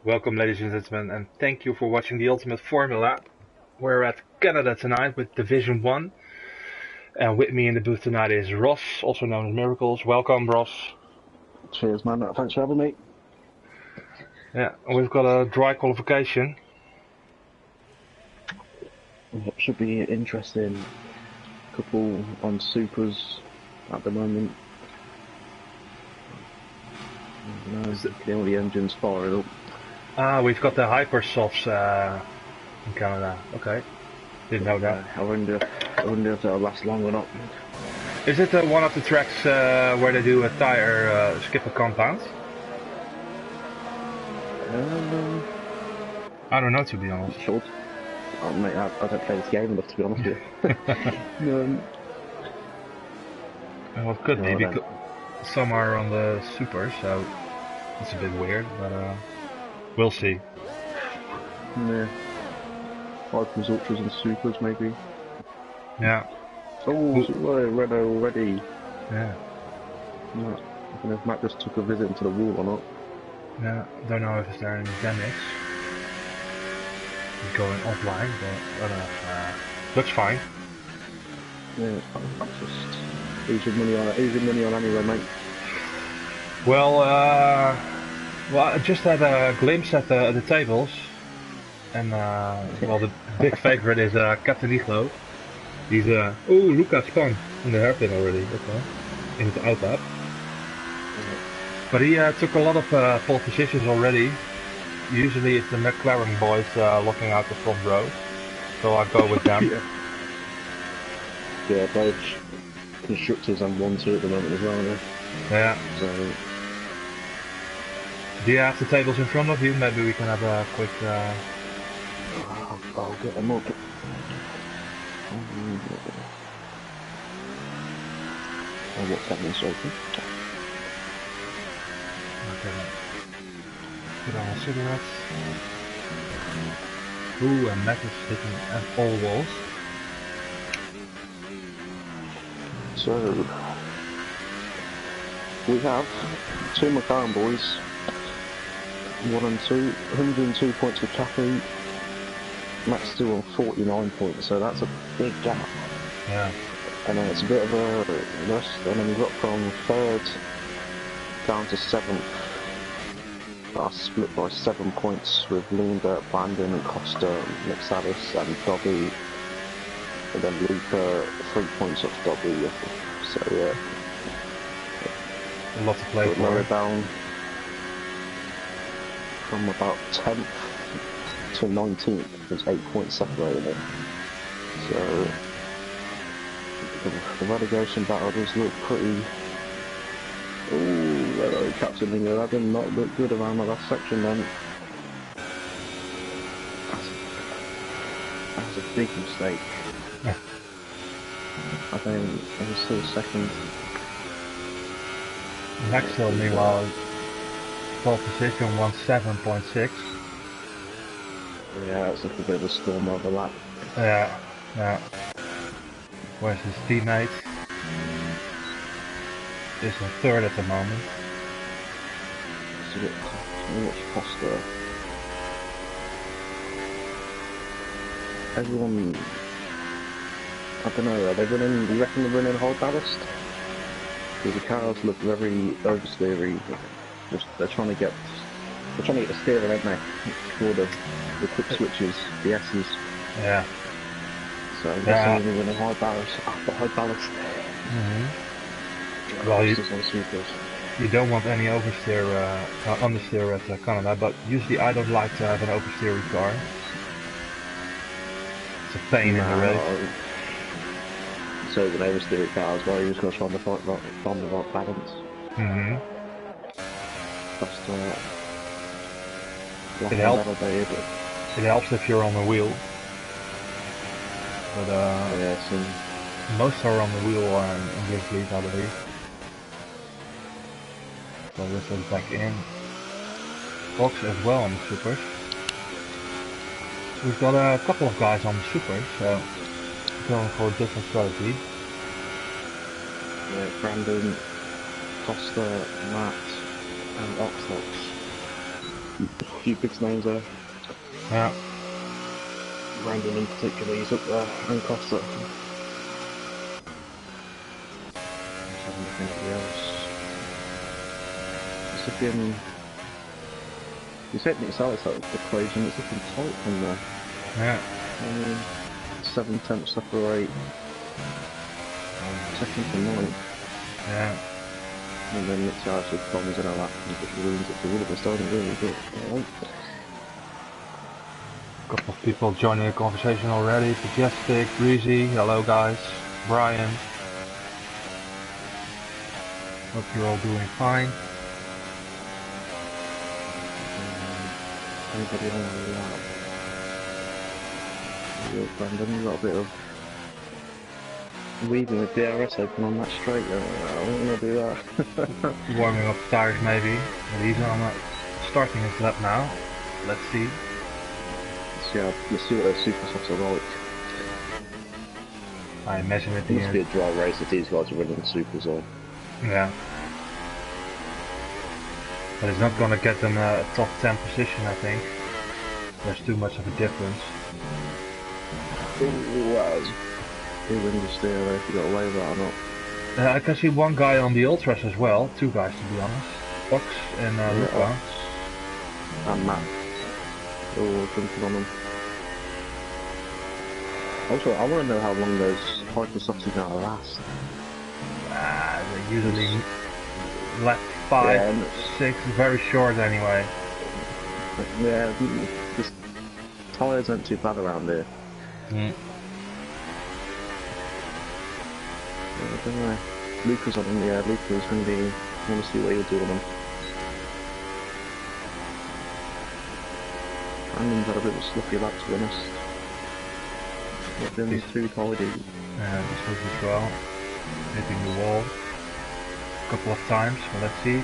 Welcome, ladies and gentlemen, and thank you for watching the Ultimate Formula. We're at Canada tonight with Division 1, and with me in the booth tonight is Ross, also known as Miracles. Welcome, Ross. Cheers, man. Thanks for having me. Yeah, we've got a dry qualification. It should be interesting. Couple on supers at the moment. No, all the engines fired up. We've got the Hypersofts in Canada. Okay, didn't know that. I wonder if that'll last long or not. Is it one of the tracks where they do a tire skipper compound? I don't know, to be honest. Short. Oh, mate, I don't play this game enough, to be honest with you. Well, it could be, because some are on the super, so it's a bit weird, but we'll see. Yeah. Hypers, ultras and supers, maybe. Yeah. Oh, red already. Yeah. I don't know if Matt just took a visit into the wall or not. Yeah, don't know if there any damage. He's going offline, but I don't know. Looks fine. Yeah, just easy money on anyway, mate. Well, I just had a glimpse at the tables, and well, the big favorite is Captain Iglo. He's oh, Lucas spun in the hairpin already. Okay, in his outlap. But he took a lot of pole positions already. Usually it's the McLaren boys looking out the front row, so I go with them. Yeah, both constructors and 1-2 at the moment as well. Yeah. So. Do you have the tables in front of you? Maybe we can have a quick. I'll get them up. I'll get demonstrating. Okay. Put on cigarettes. Ooh, and Mac is hitting at all walls. So we have two McLaren boys, 1 and 2, 102 points with Chappie. Matt's still on 49 points, so that's a big gap. Yeah. And then it's a bit of a rest, and then we've got from 3rd down to 7th. Are split by 7 points with Linda, Brandon, Costa, Mixalis and Dobby. And then Luca 3 points off Dobby. So yeah. A lot to play for. Lower down from about 10th to 19th, there's 8 points separating it. So the relegation battle does look pretty. Ooh, hello, Captain Linger. That did not look good around the last section then. That's a big mistake. Yeah. I think it was still second. Maxwell, meanwhile, pole position 17.6. Yeah, it's like a bit of a storm overlap. Yeah, yeah. Where's his teammate? Is in 3rd at the moment. It's a bit much Costa. Everyone, I don't know, are they running, do you reckon they're running hard ballast? Because the cars look very oversteery. They're trying to get the steering, aren't they? For the quick switches, the S's. Yeah. So they're running hard ballast. Well, you don't want any oversteer, understeer at Canada, but usually I don't like to have an oversteering car. It's a pain in the race. So it's an oversteer car as well, you're just going to try and find the right balance. It helps if you're on the wheel. But yeah, most are on the wheel in this league, I believe. So this is back in. Fox as well on the supers. We've got a couple of guys on the supers, so going for a different strategy. Yeah, Brandon, Costa, Matt, and Oxlox. few big names there. Yeah. Brandon in particular, he's up there, and Costa. Let's have a look at anybody else. It's looking. You said yourself, it's like the equation, it's looking tight from there. Yeah. 7/10 separate. Second to 9. Yeah. And then Nick Charles with bombs in a lap and just ruins it for all of us, doesn't really, but alright. Couple of people joining the conversation already. Majestic, Breezy, hello guys. Brian. Hope you're all doing fine. Anybody on the lap? Brandon, you got a bit of weaving with DRS open on that straight. I don't want to do that. Warming up the tires maybe. But he's on starting his lap now. Let's see. Let's see what those super softs are like. I imagine It must be a dry race if these guys are running supers on. Yeah. But it's not gonna get them a top 10 position, I think. There's too much of a difference. Wow. Who wins the steer if you got away with that or not? I can see one guy on the ultras as well. Two guys to be honest. Fox and Luca. And Matt. Oh, jumping on them. Also, I want to know how long those hyper softs are going to last. They're usually lap 5, 6, very short anyway. Yeah, the tyres aren't too bad around here. Mm. I don't know. Luca's on him, yeah, Luca's going to be. I want to see what he'll do on him. Brandon's had a bit of a sloppy lap, to be honest. Not been too tidy. Yeah, this was as well. Hitting the wall a couple of times, well, let's see.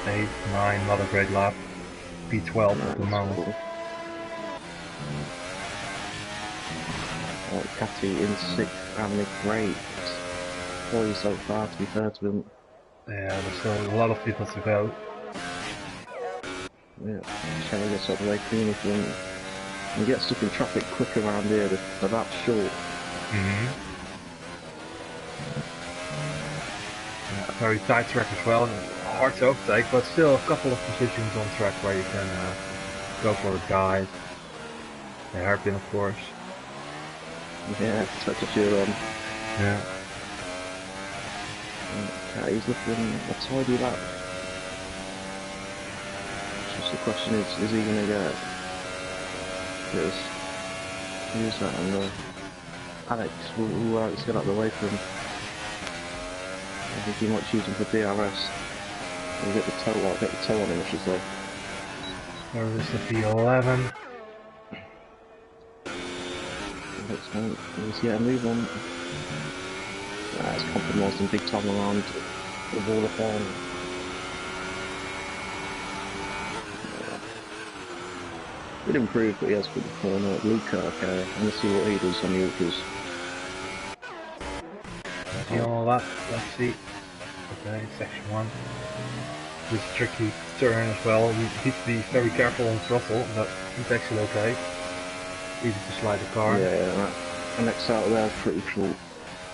8, 9, not a great lap. P12 at the moment. Cool. Catty in 6th, having a great play so far, to be fair to him. Yeah, there's still a lot of people to go. Yeah, Shelley gets up the way clean if you get stuck in traffic quick around here, they're that short. Mm-hmm. Yeah, very tight track as well, hard to overtake, but still a couple of positions on track where you can go for a guide. The hairpin, of course. Yeah, touch a few on. Yeah. He's looking a tidy lap. Just the question is he going to get this? Who's that? And Alex, who Alex get out of the way from? I think he might choose him for DRS. We'll get the toe on him, I should say. There is the P11. Let's get a move on. It's compromised in big time around the wall of fire. Bit improved, but he has good corner. Luca, okay. Let's see what he does on the ultras. On the lap, let's see. Okay, section 1. This tricky turn as well. You need to be very careful on throttle, but he's actually okay. Easy to slide the car. Yeah, the next out there is pretty short.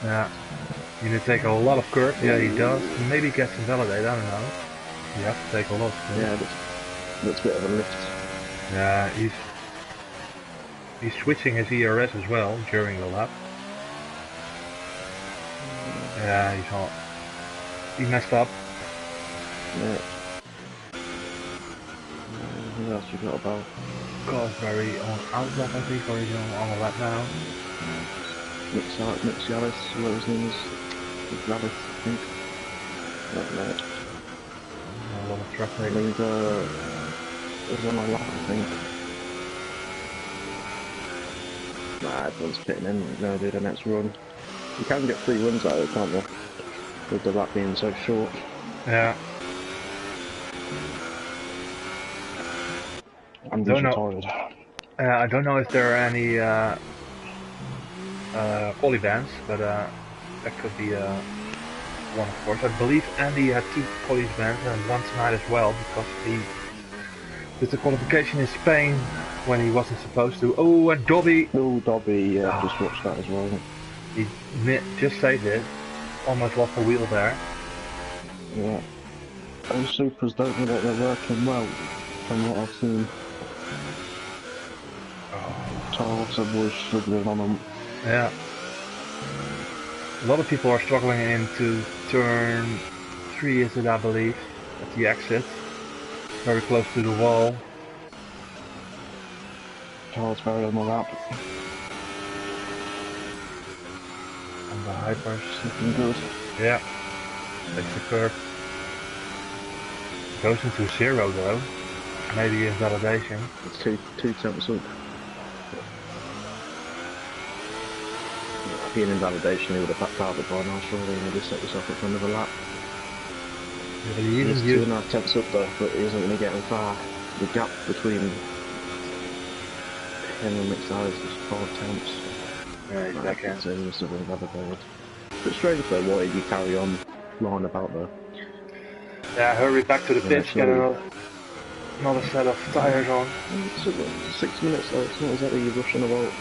Yeah. You need to take a lot of curves. Yeah, he does. Maybe he gets invalidated, I don't know. You have to take a lot of curves. Yeah, that's a bit of a lift. Yeah, he's switching his ERS as well during the lap. Yeah, he's hot. He messed up. Yeah. Who else you got about? Cosberry on outlap, I think, or he's on the lap now. Nick Yaris, what his name is? Rabbit, I think. No. A lot of traffic. Linda was on my lap, I think. Nah, everyone's pitting in. No, do the next run. You can get 3 runs out of it, can't you? With the lap being so short. Yeah. I'm just tired. I don't know if there are any poly bands, but that could be one, of course. I believe Andy had 2 poly bands and one tonight as well, because he did the qualification in Spain when he wasn't supposed to. Oh, and Dobby, Oh, Dobby, yeah, I've just watched that as well. he just saved it. Almost lost the wheel there. Yeah. Those supers don't look like they're working well, from what I've seen. Charles was struggling on them. Yeah. A lot of people are struggling into turn 3, is it, I believe, at the exit. Very close to the wall. Charles very on the lap. And the hypers. Looking good. Yeah. Takes the curve. Goes into 0 though. Maybe in validation. It's two temps up. Being in validation, he would have backed out by now, surely, and would have set yourself up for another lap. Yeah, but he He's even 2.5 tenths up though, but he isn't going to get him far. The gap between him and Mick Size is 5 tenths. Right, that can't say he must have been validated. But strange though, why did you carry on lying about though? Yeah, hurry back to the pitch, get another set of tyres on. It took 6 minutes though, it's not exactly you rushing about.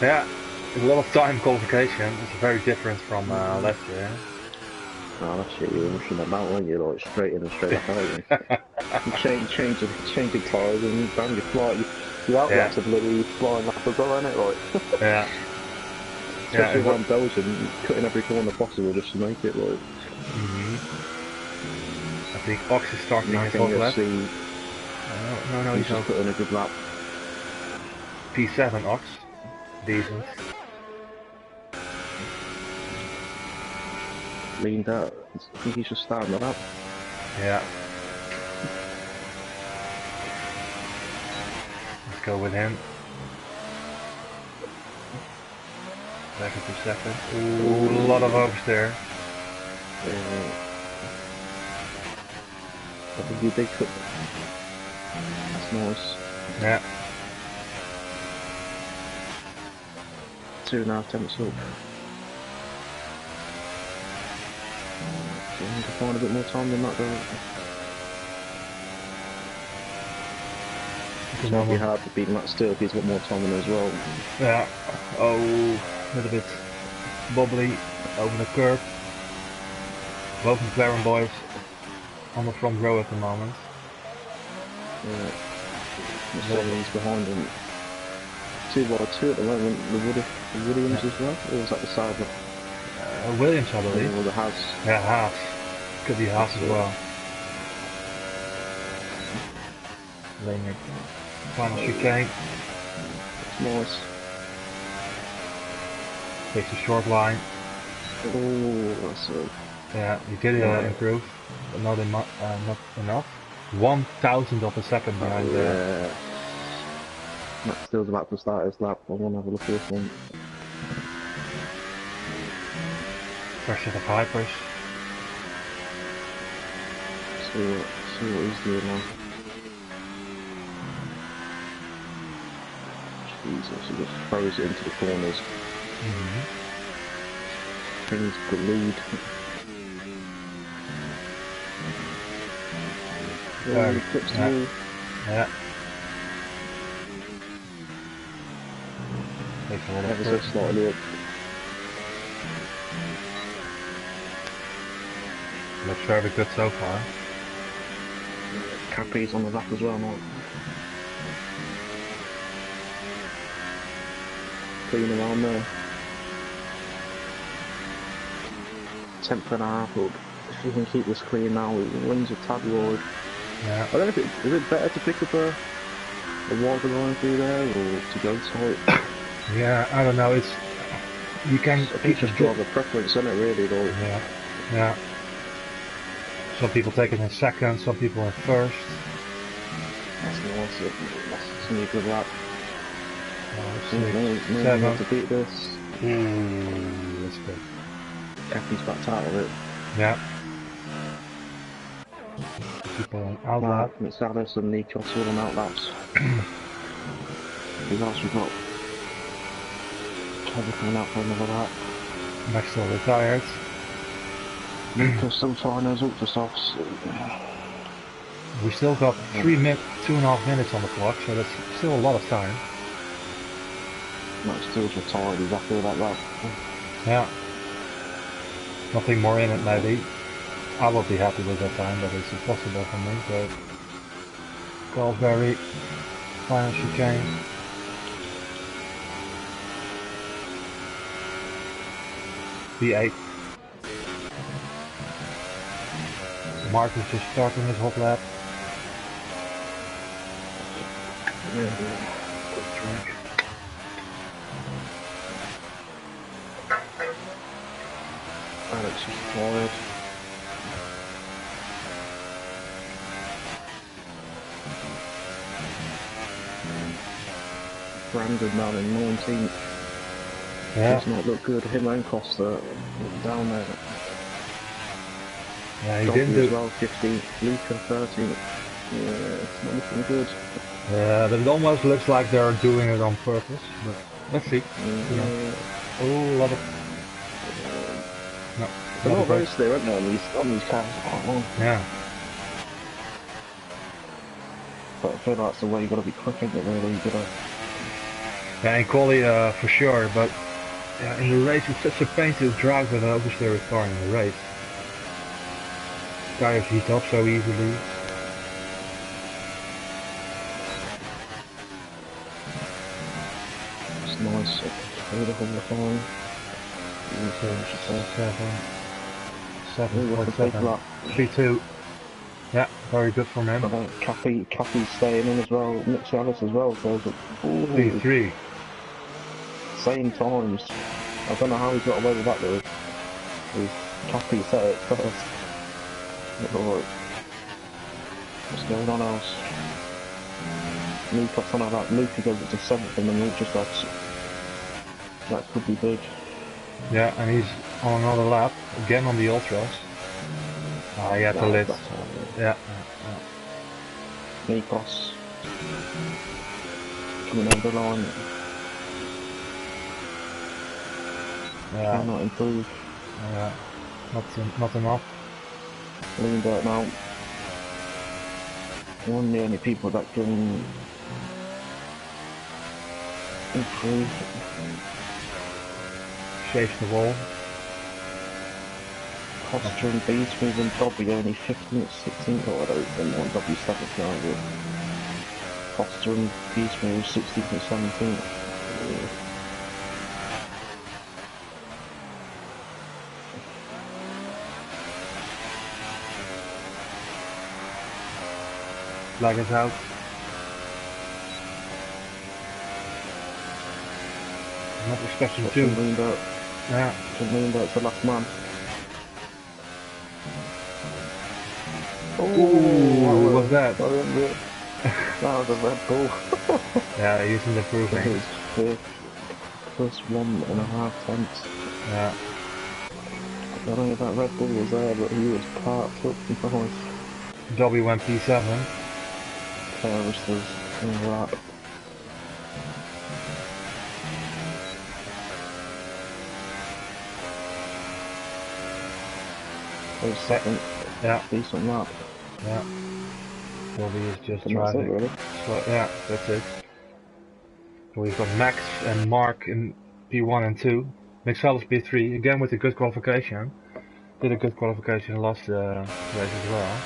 Yeah, it's a lot of time qualification. It's very different from last year. Oh, that shit, you were rushing about, weren't you? Like straight in and straight out. You changing tyres and bang, you fly. Your outlets are bloody flying up as well, isn't it? Like, yeah. especially around Belgium, cutting every corner possible just to make it, like. I think Ox is starting his hot lap. No, he's just putting a good lap. P7 Ox. Decent. Leaned out. I think he's just starting the lap. Yeah. Let's go with him. Back into second. Ooh, a lot of oversteer. I think he did cut. That's nice. Yeah. 2.5 tenths up. So I need to find a bit more time than that though. It's going to be hard to beat Matt Still if he's got more time in as well. Yeah. Oh, a little bit bobbly over the curb. Both McLaren boys on the front row at the moment. Yeah. Mercedes behind him. 2x2 at the moment. The Williams as well? Or was that the Sauber? Williams, I believe. Or the Haas. Yeah, Haas. Could be Haas as well. Laner. Final chicane. Nice. Takes a short line. Oh, that's it. Yeah, you did improve, but not enough. 1,000th of a second behind there. Matt Still's about to start his lap. I want to have a look at this one. First set of hypers. See what he's doing now. Jesus, he just throws it into the corners. Brings the lead. He flips the wheel. Yeah. Takes a lot of Ever so slightly up. Looks very good so far. Capri's on the lap as well now. Clean around there. 10.5 up. If you can keep this clean now, wings are tad wide. Yeah. I don't know if is it better to pick up a wider line through there or to go tight? Yeah, I don't know. It's you can. I think just driver preference, isn't it? Really, though. Yeah. Yeah. Some people take it in second, some people in first. That's nice. That's a good lap. 7. To beat this. Ooh, that's good. Cappy's backed out of it. Yeah. People out lap. It's Alice and Nikos all on out laps. Who else we got? Kevin coming out for another lap. Next to the tires. Nikos still trying those ultra softs. We still got 2.5 minutes on the clock, so that's still a lot of time. Max Steele's retired, he's happy about that. Yeah. Nothing more in it maybe. I will be happy with that time, but it's impossible for me, so Carlsberry, final chicane. P8. Mark is just starting his hot lap. Yeah. Quick track. Alex is tired. Brandon now in 19th. Yeah. Does not look good. Him and Costa down there. Yeah, he Dobby didn't as do. well, 15th. Luca 13th. Yeah, it's not looking good. Yeah, but it almost looks like they're doing it on purpose, but let's see. Yeah. Oh, a lot of. No, There's a lot of race there, isn't there, on these cars? Quite long. Yeah. But I feel like it's the way you gotta be quick, isn't it, really? You gotta. Yeah, in quali for sure, but yeah, in the race it's such a pain to drive with an oversteer car in the race. Tires heat up so easily. It's nice. Beautiful the phone. 7.7. 3-2. Yeah, very good for him. Cappy's staying in as well. Nick Ellis as well. So 3-3. Same times. I don't know how he's got away with that though. Cappy set it first. Alright. What's going on else? Luke's on that. Luke goes to 7th and then Luke just like that could be big. Yeah, and he's on another lap again on the ultras. He had to lift. Yeah. Nikos coming over the line. Yeah. Cannot improve. Yeah. Not enough. Lindbergh now. One of the only people that can improve. Shaves the wall. Costa and B-Smooth and Dobby only 15th, 16th, or I don't think one W 7th now, but Costa and B-Smooth 16th and 17th. Flag is out. Not expecting two. Yeah. Lindbergh's the last man. Ooh, what was that? That was a Red Bull. Yeah, he's improving. His first 1.5 tenths. Yeah. I don't know if that Red Bull was there, but he was parked up in front. Dobby went P7. Terrorist was in that. Second. Yeah. Decent lap. Yeah. Dobby is just And driving. that's it, really. So, yeah, that's it. So we've got Max and Mark in P1 and 2. Mixellus P3, again with a good qualification. Did a good qualification last race as well.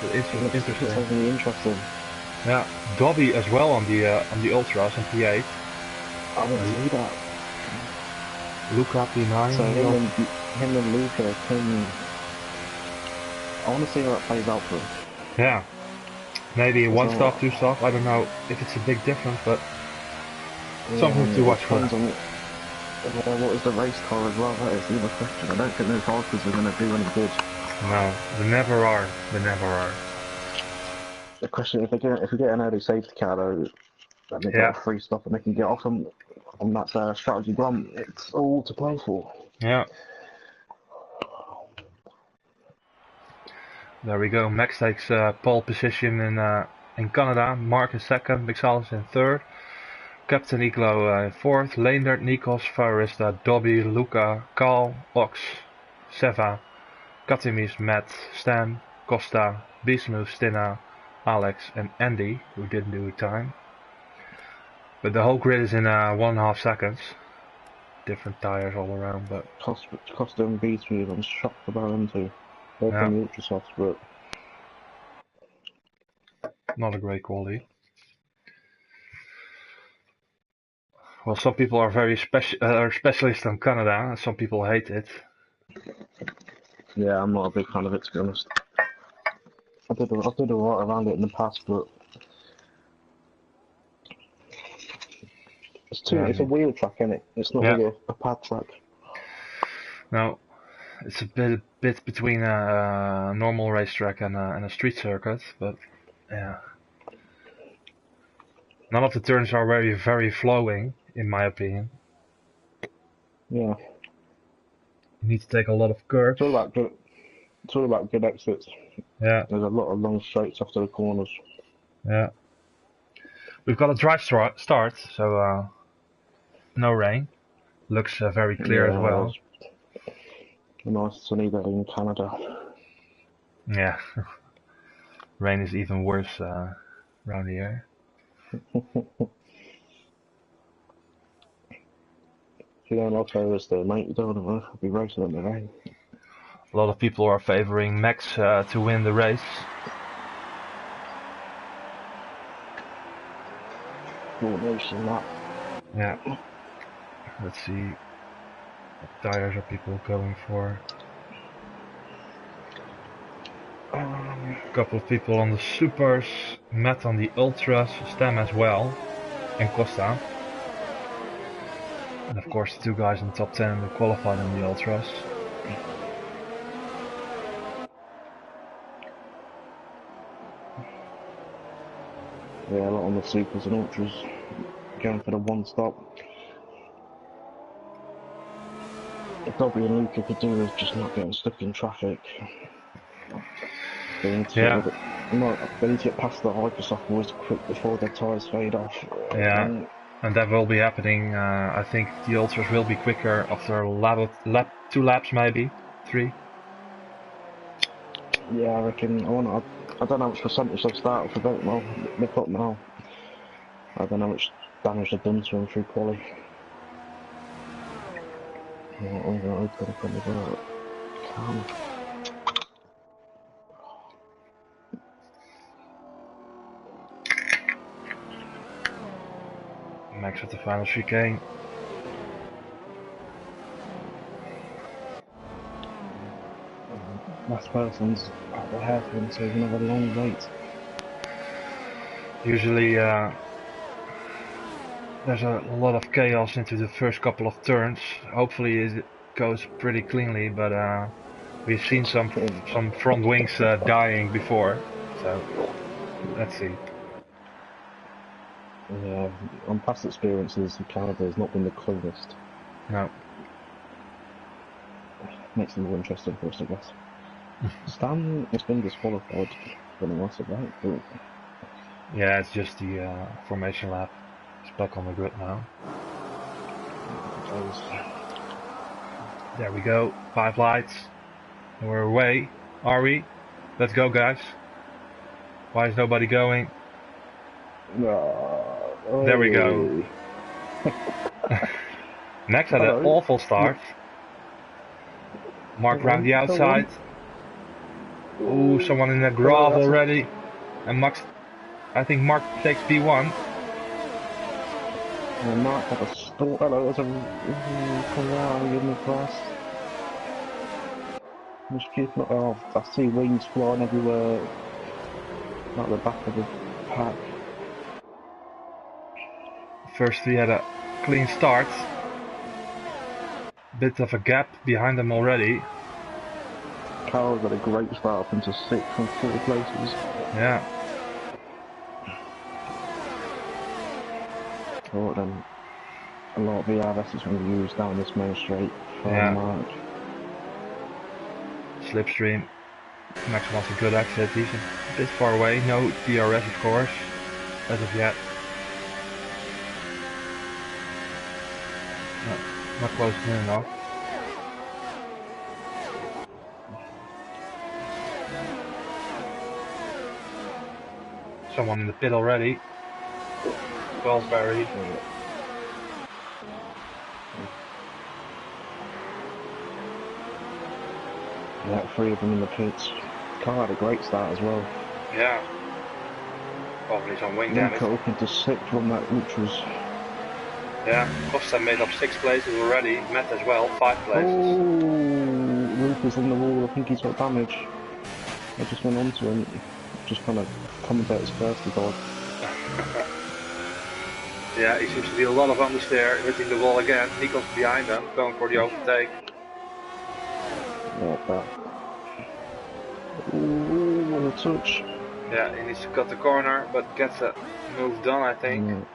So it's interesting. Yeah, Dobby as well on the ultras on P8. I didn't see that. Luca P9. So him and Luca can. I want to see how that plays out for him. Yeah, maybe one stop, two stop. I don't know if it's a big difference, but something to watch for. What is the race car as well? That is the other question. I don't think those horses are going to do any good. No, they never are. They never are. The question if we get an early safety car though, then they get a free stop and they can get off on that strategy blunt. It's all to play for. Yeah. There we go. Max takes pole position in Canada. Mark is second. Mixellus in third. Captain Iglo in fourth. Leendert, Nikos, Farista, Dobby, Luca, Carl, Ox, Seva, Katimis, Matt, Stan, Costa, Bismuth, Stina, Alex and Andy, who didn't do time. But the whole grid is in 1.5 seconds. Different tires all around, but Costa and B3, I'm shocked about them too. They're from the ultra softs, but not a great quality. Well, some people are very specialist on Canada, and some people hate it. yeah, I'm not a big fan of it, to be honest. I did a lot around it in the past, but it's a wheel track, isn't it? It's not really a pad track. No, it's a bit between a normal racetrack and a street circuit, but yeah. None of the turns are very flowing, in my opinion. Yeah. You need to take a lot of curves. It's all about good exits. Yeah. There's a lot of long straights after the corners. Yeah. We've got a dry start, so no rain. Looks very clear as well. A nice sunny day in Canada. Yeah. Rain is even worse around here. If you don't like Taylor's though, mate, you don't want to be racing in the rain. A lot of people are favoring Max to win the race. Racing that. Yeah. Let's see. What tires are people going for? A couple of people on the supers, Matt on the ultras, Stam as well, and Costa. And of course the two guys in the top 10 that qualified on the ultras. Yeah, a lot on the supers and ultras going for the one stop. What Dobby and Luca could do is just not getting stuck in traffic. They need to get past the Hypersoft boys quick before their tyres fade off. Yeah, and that will be happening. I think the ultras will be quicker after two laps, maybe 3. Yeah, I reckon. I don't know how much percentage they've started for vote now. They've got now. I don't know how much damage they've done to them through quali. I'm going to open the door. Calm. Max at the final chicane. Last person's at the hairpin, so he's going to have a long wait. Usually there's a lot of chaos into the first couple of turns. Hopefully it goes pretty cleanly, but we've seen some front wings dying before, so let's see. Yeah, on past experiences, Canada has not been the cleanest. No. Makes it more interesting for us, I guess. Stan has been disqualified for the massive, right? But yeah, it's just the formation lap. It's back on the grid now. There we go. 5 lights. And we're away. Are we? Let's go, guys. Why is nobody going? There we go. Next had an awful start. Mark round the outside. Ooh, someone in the gravel already. And Max, I think Mark takes P1. And Mark had a stall. Hello, there's a corral in the grass. Just keeping it off. I see wings flying everywhere. Like the back of the pack. First he had a clean start. Bit of a gap behind them already. Carl's got a great start up into 6th from 4 places. Yeah. Oh, then a lot of VRS is going to use down this main straight from Mark. Slipstream. Max wants a good exit. He's a bit far away. No DRS, of course, as of yet. No, not close enough. someone in the pit already. Wellsbury. Yeah, 3 of them in the pits. Car had a great start as well. Yeah. Probably some wing Luca damage. up into 6th from that, which was... Yeah, Costa made up 6 places already. Matt as well, 5 places. Oh, Luca's in the wall. I think he's got damage. I just went on to him. Just kind of commentator's thirsty dog. Yeah, he seems to be a lot of understeer, hitting the wall again. Nico's behind him, going for the overtake. Yeah, that. Ooh, what a touch. Yeah, he needs to cut the corner, but gets a move done, I think.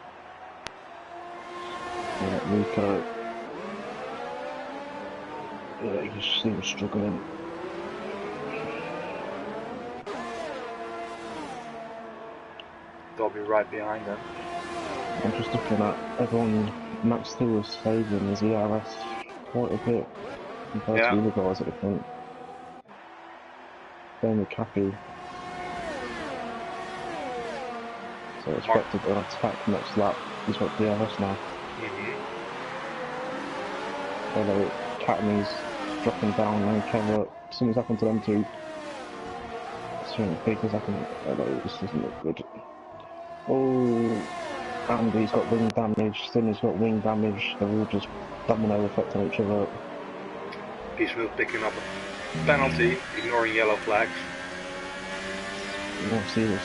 Yeah, Luca. Yeah, he seems struggling. They'll be right behind him. I'm just looking at everyone. Max still is saving his ERS quite a bit compared to the other guys at the front. Same with Cappy. So I expected an attack next lap. He's got DRS now. Although Academy's dropping down and Kevin, something's happened to them too. Something big has happened. Although this doesn't look good. Oh, Andy's got wing damage, Stinner's got wing damage. They're all just domino effect on each other. Peaceville picking up a penalty, ignoring yellow flags. You don't see this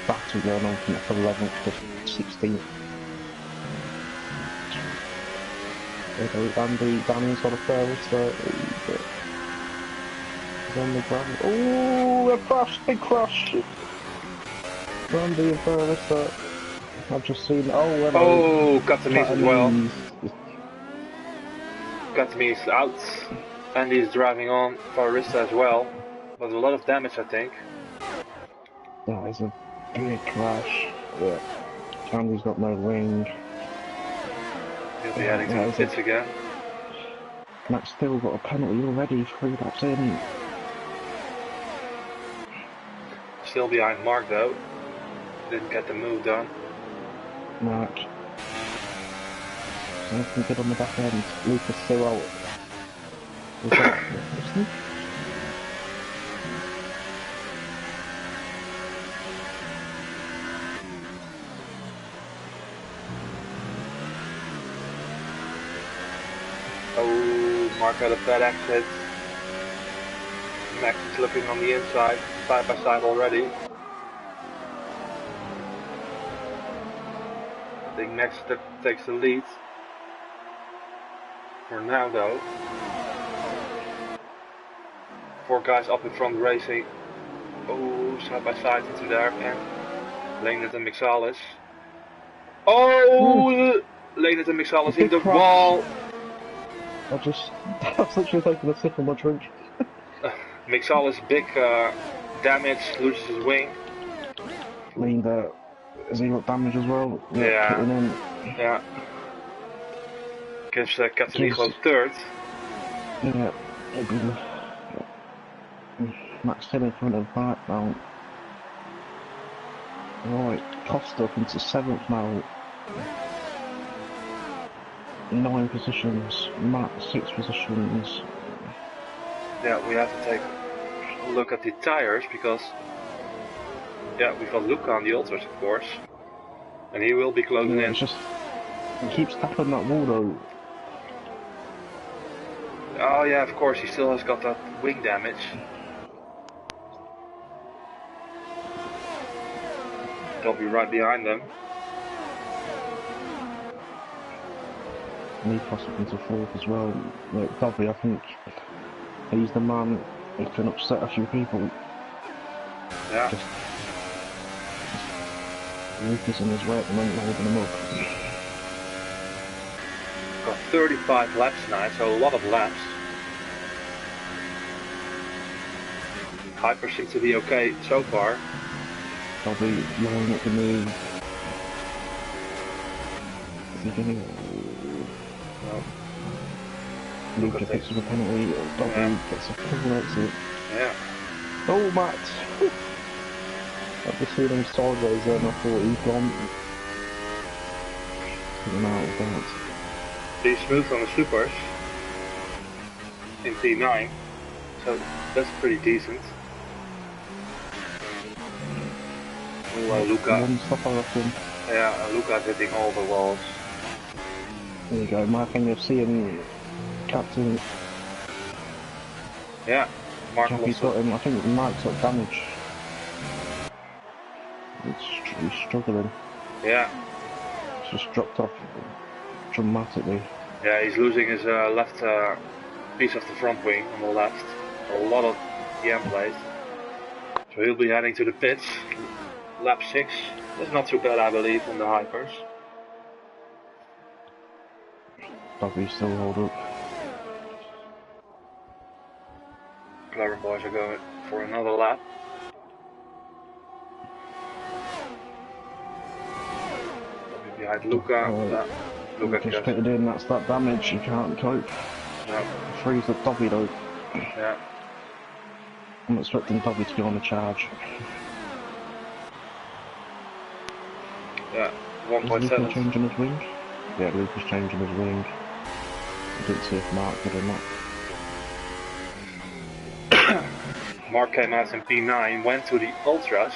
battle going on from 11th to 16th. Danny's got a furthest there. He's on the ground. Oh, a crash, big crash! Randy and furthest there. I've just seen. Oh, hello. Oh, Katamis as well. Katamis out. And he's driving on Farista as well. But a lot of damage, I think. That is a big crash. Yeah. Candy's got no wing. He'll be heading to the pits again. Matt's still got a penalty already, 3 laps in. Still behind Mark though. Didn't get the move done. Mark. Anything good on the back end. Lucas still out. Was that Justin? Oh, Mark had a bad exit. Max is looking on the inside, side by side already. I think Max takes the lead. For now though. 4 guys up in front racing. Oh, side by side into there again. Leonard and Mixalis. Oh! Leonard and Mixalis in the wall. I was literally taking a sip of my drink. Mixalis big damage, loses his wing. Leonard, has he got damage as well? Yeah. In. Yeah. Gives Catanico third. Yeah. Max still in front of Bart now. Right, Costa up into 7th now. 9 positions, Matt 6 positions. Yeah, we have to take a look at the tires because yeah, we've got Luca on the ultras of course. And he will be closing in. It's just he keeps tapping that wall though. Oh yeah, of course, he still has got that wing damage. They'll be right behind them. And he possibly into 4th as well. Like, Dobby, I think he's the man who can upset a few people. Yeah. Just Lucas in his way at the moment, holding him up. Got 35 laps now, so a lot of laps. Hyper seems to be okay so far. Dobby yelling at the move. Is he gonna... No. Luca picks up a penalty, Dobby gets a full exit. Yeah. Oh, Matt! I've just seen him sideways there and I thought he's gone. Getting out of bounds. He's smooth on the supers in P9, so that's pretty decent. Well, Luca. One stop, I reckon. Yeah, Luca's hitting all the walls. There you go, my thing of seeing Captain. Yeah, Mark Jackie's got him. I think Mark's got damage. He's struggling. Yeah. It's just dropped off dramatically. Yeah, he's losing his left piece of the front wing on the left. A lot of the end plate. So he'll be heading to the pits. Lap 6. That's not too bad, I believe, on the hypers. Dobby still hold up. Clever boys are going for another lap. Behind Luca. Luca just pitted in, that's that damage, you can't cope. No. Freeze the Dobby though. Yeah. I'm expecting Dobby to be on the charge. Yeah, Is Luca 1.7. changing his wing? Yeah, Luca's changing his wing. I didn't see if Mark did or not. Mark came out in P9, went to the Ultras.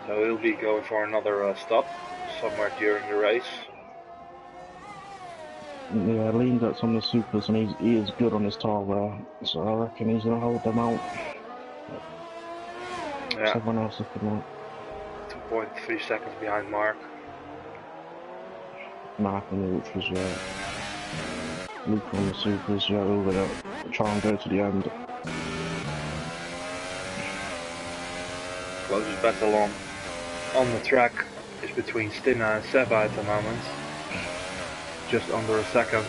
So he'll be going for another stop somewhere during the race. Yeah, Leander's on the supers and he is good on his tire there, so I reckon he's going to hold them out. Yeah. Someone else is coming out. 2.3 seconds behind Mark. Mark on the ultras, yeah. Luke on the supers, yeah, over there. Try and go to the end. Closest battle on the track is between Stina and Seba at the moment. Just under a second.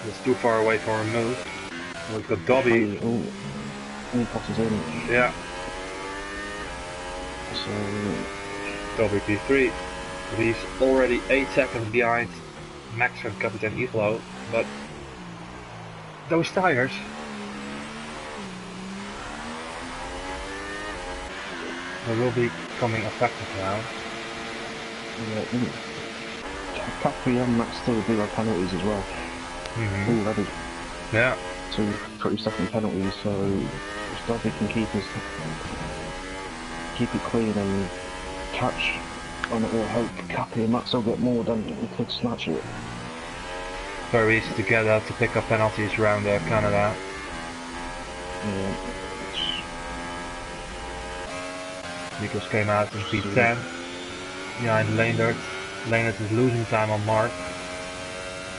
It's too far away for a move. We've got Dobby. Oh, he passes in. Yeah. So Dobby P3. He's already 8 seconds behind Max and Captain Iglo, but those tires. They will be becoming effective now. yeah, Capri and Max still do have penalties as well. Already. Yeah. 2 30-second penalties, so if Dobby can keep it clean and catch on it, will hope Cappy and Max will get more than he could snatch it. Very easy to get to pick up penalties around Canada. Yeah. Nicholas came out in P10 behind Leendert. Leendert is losing time on Mark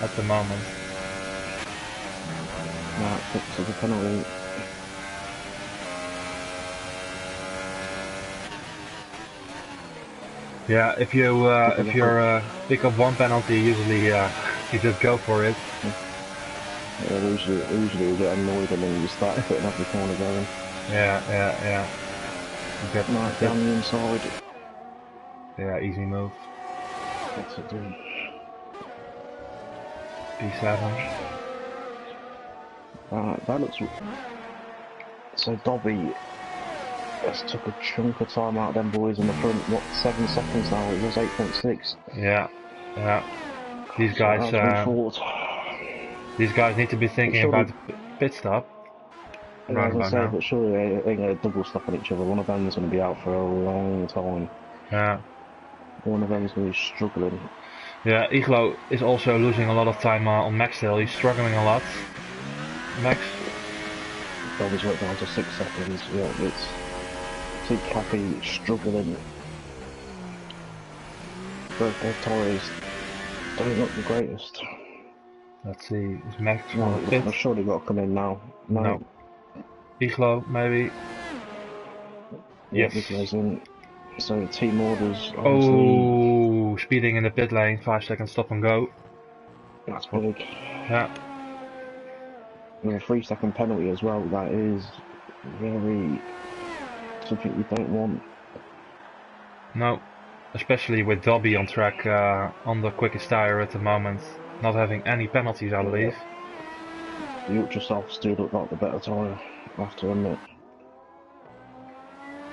at the moment. Mark picks up a penalty. Yeah, if you pick up one penalty, usually you just go for it. Yeah, usually you get annoyed and then you start putting every corner going. Yeah. You get Mark down the inside. Yeah, easy move. What's it doing? P7. That looks. So Dobby has took a chunk of time out of them boys in the front. What, 7 seconds now? It was 8.6. Yeah. These guys. These guys need to be thinking about the pit stop. I was gonna say, but surely they ain't gonna double stop on each other. One of them is gonna be out for a long time. Yeah. One of them is gonna be struggling. Yeah, Iglo is also losing a lot of time on Max still. He's struggling a lot. Max. Dobby's went down to 6 seconds. Yeah, it's. See Cappy struggling. Both their tires don't look the greatest. Let's see, is Max No, on the pit? I've surely got to come in now. No. Iglo, maybe? Yeah, Yes. Iglo's in. So team orders. Oh, speeding in the pit lane, 5 seconds stop and go. That's big. Yeah. And a 3-second penalty as well. That is very something we don't want. No, especially with Dobby on track on the quickest tire at the moment, not having any penalties, I believe. the ultra softs do look like the better tyre, I have to admit.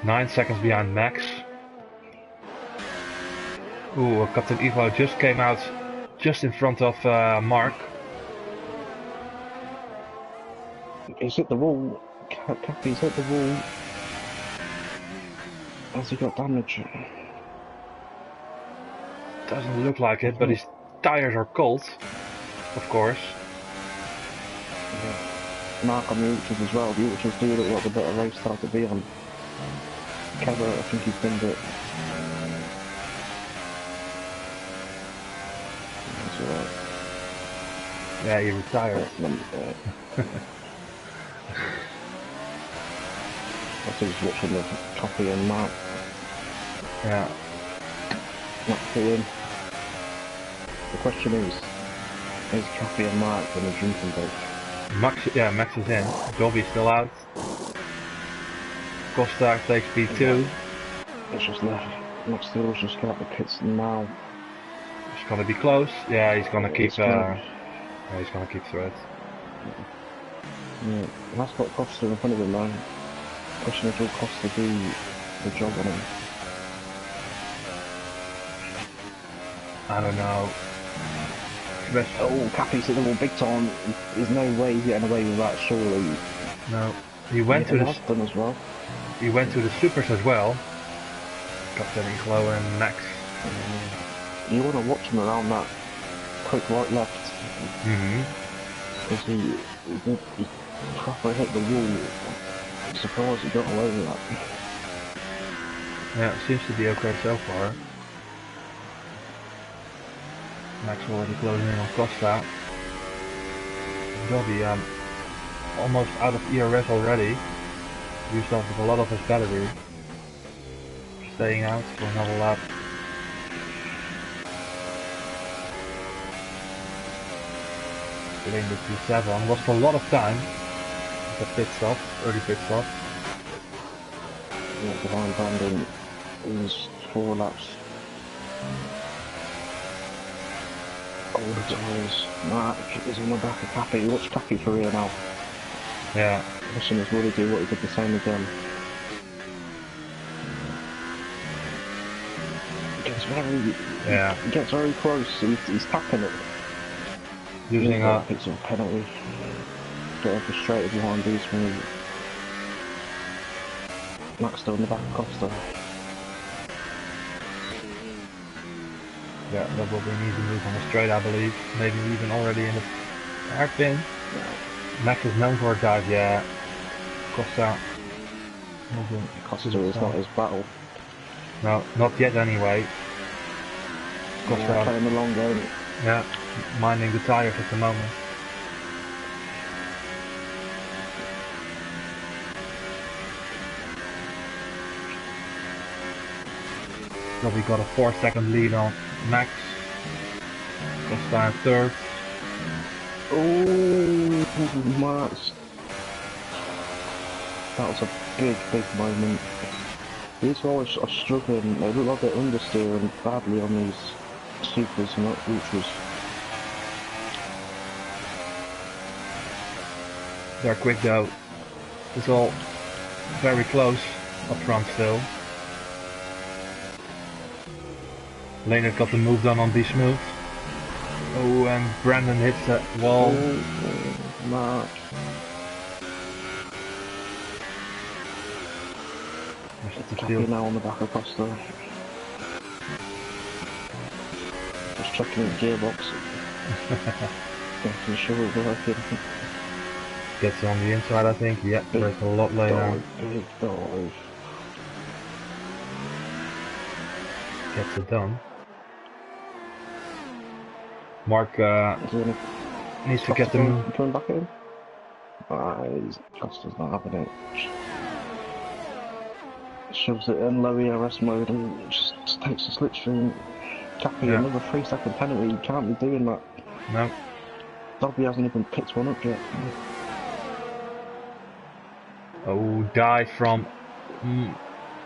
9 seconds behind Max. Ooh, Captain Evo just came out just in front of Mark. He's hit the wall. Cappy's hit the wall. Has he got damage? Doesn't look like it, but his tires are cold, of course. Yeah. Mark on the ultras as well. The ultras do look like the better race car to be on. Kevin, I think he's pinned it. That's alright. Yeah, he retired. I think he's watching the Cappy and Mark. Yeah. Not in. The question is Cappy and Mark in the drinking break? Max is in. Dobby's still out. Costa takes P2. It's just left. Max Steele's just got out the pits now. It's gonna be close. Yeah, he's gonna keep. He's gonna through it. Yeah, that's got Costa in front of him now. Question is, will Costa do the job on him? I don't know. Oh, Cappy's hit the wall big time. There's no way he's getting away with that, surely. No, he went to the. Done as well. He went to the supers as well. Captain Iglo and Max. You want to watch him around that quick right left. Because he properly hit the wall. I'm surprised he got away with that. Yeah, it seems to be okay so far. Max already closing in on Costa. Dobby almost out of ERS already. Used up with a lot of his battery. Staying out for another lap. Getting the P7. Lost a lot of time. The pit stop, early pit stop. Yeah, behind Brandon is 4 laps. Oh, the tyres. Mark is on the back of Cappy. Watch Cappy for real now. Yeah. Mission is really do what he did the same again. He gets very close. He's tapping it. Using a it's a penalty. Getting frustrated behind these from Max still in the back of Costa. Yeah, that will be an easy move on the straight, I believe. Maybe even already in the hairpin. Yeah. Max is known for a dive, yeah. Costa. Costa is not his battle. No, not yet anyway. Costa playing the long game. Yeah, minding the tires at the moment. So we got a 4-second lead on Max. Costa in third. Oh, Max. That was a big moment. These guys are struggling. They look like they're understeering badly on these supers and ultras. They're quick though. It's all very close up front still. Leonard got the move done on B Smooth. Oh, and Brandon hits that wall. Oh, Mark. Cappy now on the back of Costa. Just checking the gearbox. Making sure it's working. Gets on the inside, I think. Yeah, there's a lot later. Big dive. Gets it done. Mark needs to get them. Coming back in. Costa's not having it. Shoves it in low ERS mode and just takes the slipstream. Cappy, another 3-second penalty. You can't be doing that. No. Dobby hasn't even picked one up yet. Oh, dive from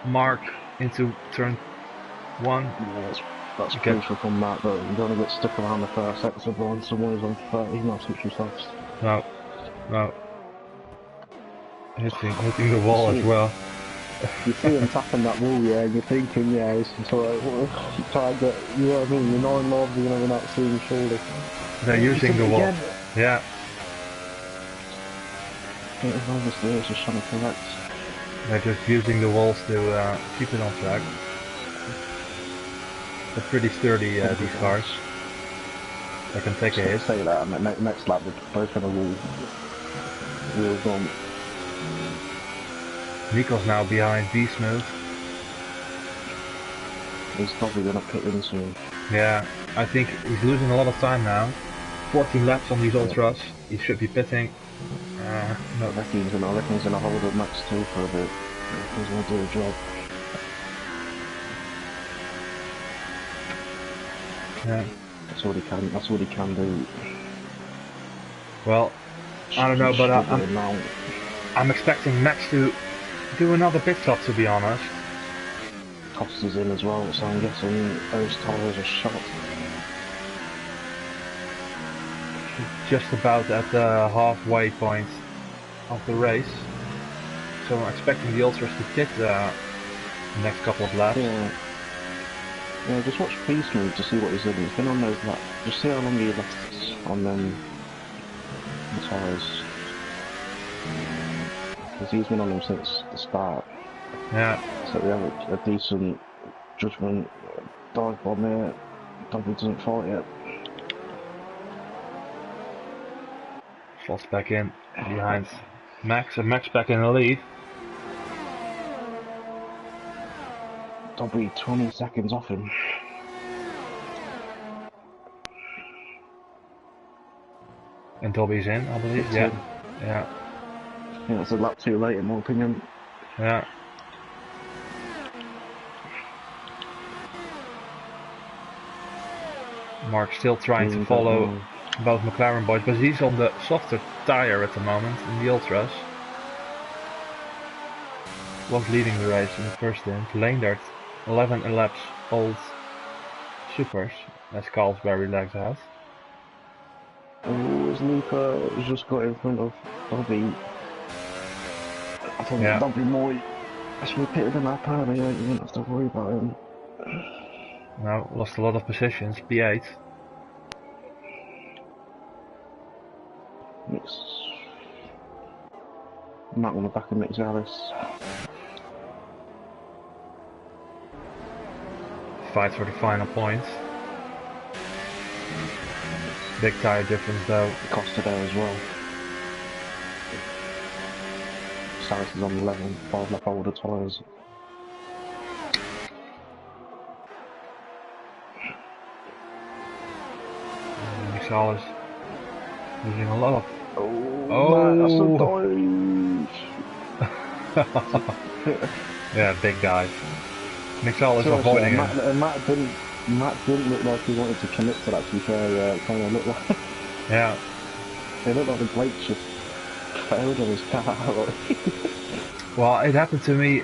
Mark into turn 1. Yeah, that's crucial from Mark, but you don't want to get stuck around the first exit line. Someone is on 30, not switch yourselves. No. No. Hitting the wall as well. You see him tapping that wall, yeah, and you're thinking, yeah, it's sort of, you try and get, you know what I mean, you're not in love, you know, without seeing surely. They're using the wall. Yeah. Obviously, it's just trying to correct. They're just using the walls to keep it on track. They're pretty sturdy, these cars. They can take a hit. Say that, next lap, they're both going to wheel gone. Nico's now behind B-Smooth. He's probably going to pit in soon. Yeah, I think he's losing a lot of time now. 14 laps on these ultras. He should be pitting. No. I reckon he's going to hold up Max 2 for a bit. He's going to do a job. Yeah. That's all he can do. Well, I don't know, but I'm expecting Max to do another pit stop, to be honest. Costa's in as well, so I'm guessing those tyres are shot. Just about at the halfway point of the race. So I'm expecting the ultras to pit the next couple of laps. Yeah, just watch B-Smooth to see what he's doing. He's been on those laps. Just see how long he lasts on them tyres. Because he's been on them since the start. Yeah. So we have a decent judgment. Dive bomb there. Dobby doesn't fight yet. Falls back in behind Max, and Max back in the lead. Dobby 20 seconds off him. And Dobby's in, I believe. Yeah. Yeah. I think that's a lap too late in my opinion. Yeah. Mark's still trying to follow both McLaren boys, but he's on the softer tyre at the moment in the ultras. Was leading the race in the first stint. Leendert 11 laps old supers, as Carlsberry legs out. Oh, Nico just got in front of Dobby. I think Dobby more actually pitted in that panel, yeah, you won't have to worry about him. No, lost a lot of positions, P8. Matt on the back of Mick Ellis. Fight for the final points. Big tyre difference though. Costa there as well. Saris is on 11, 5 lap older tyres. Mixalis losing a lot of. Oh, that's a dive! Yeah, big dive. Mixalis avoiding it. Matt didn't look like he wanted to commit to that, to be fair. Kind of looked like. Yeah. It looked like the brakes just failed on his car. Well, it happened to me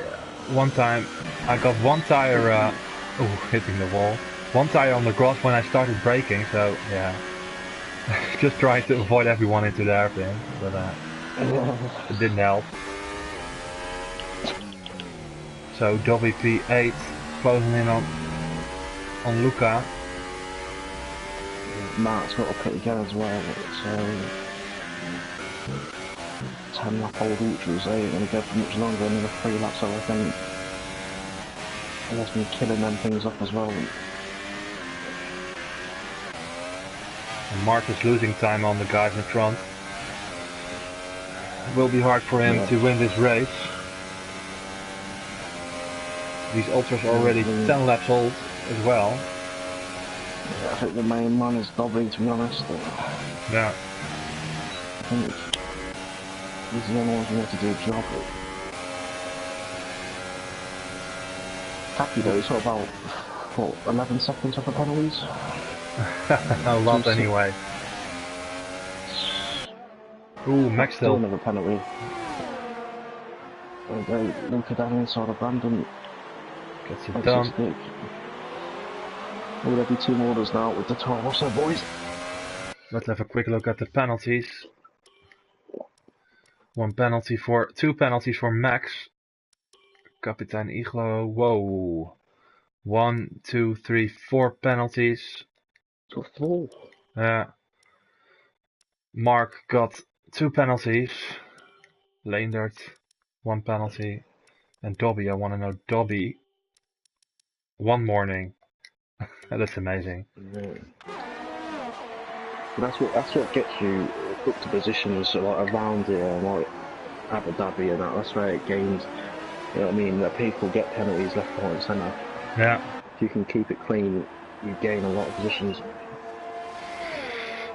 one time. I got one tire hitting the wall. One tire on the grass when I started braking, so yeah. Just trying to avoid everyone into the airplane, but it didn't help. So Dobby P8 closing in on Luca. Matt's got a pretty good as well, so 10 lap old ultras, they ain't going to go for much longer, another 3 laps I reckon. Unless we're killing them things off as well. And Mark is losing time on the guys in front. It will be hard for him to win this race. These ultras are already 10 laps old as well. Yeah, I think the main man is Dobby, to be honest. Yeah. I think he's the only one who wants to do a job. Taki though, it's about, what, 11 seconds off the penalties? A lot anyway. Ooh, Max still. Another penalty. Luca down inside of Brandon. Gets it done. Will there be 2 orders now with the 12 or so boys? Let's have a quick look at the penalties. Two penalties for Max. Kapitein Iglo, whoa. 1, 2, 3, 4 penalties. So 4. Mark got 2 penalties. Leendert, 1 penalty. And Dobby, I want to know Dobby. 1 morning. That's amazing. Yeah. That's what gets you up to positions like around here, like Abu Dhabi and that. That's where it gains. You know what I mean? That people get penalties left, right, and centre. Yeah. If you can keep it clean, you gain a lot of positions.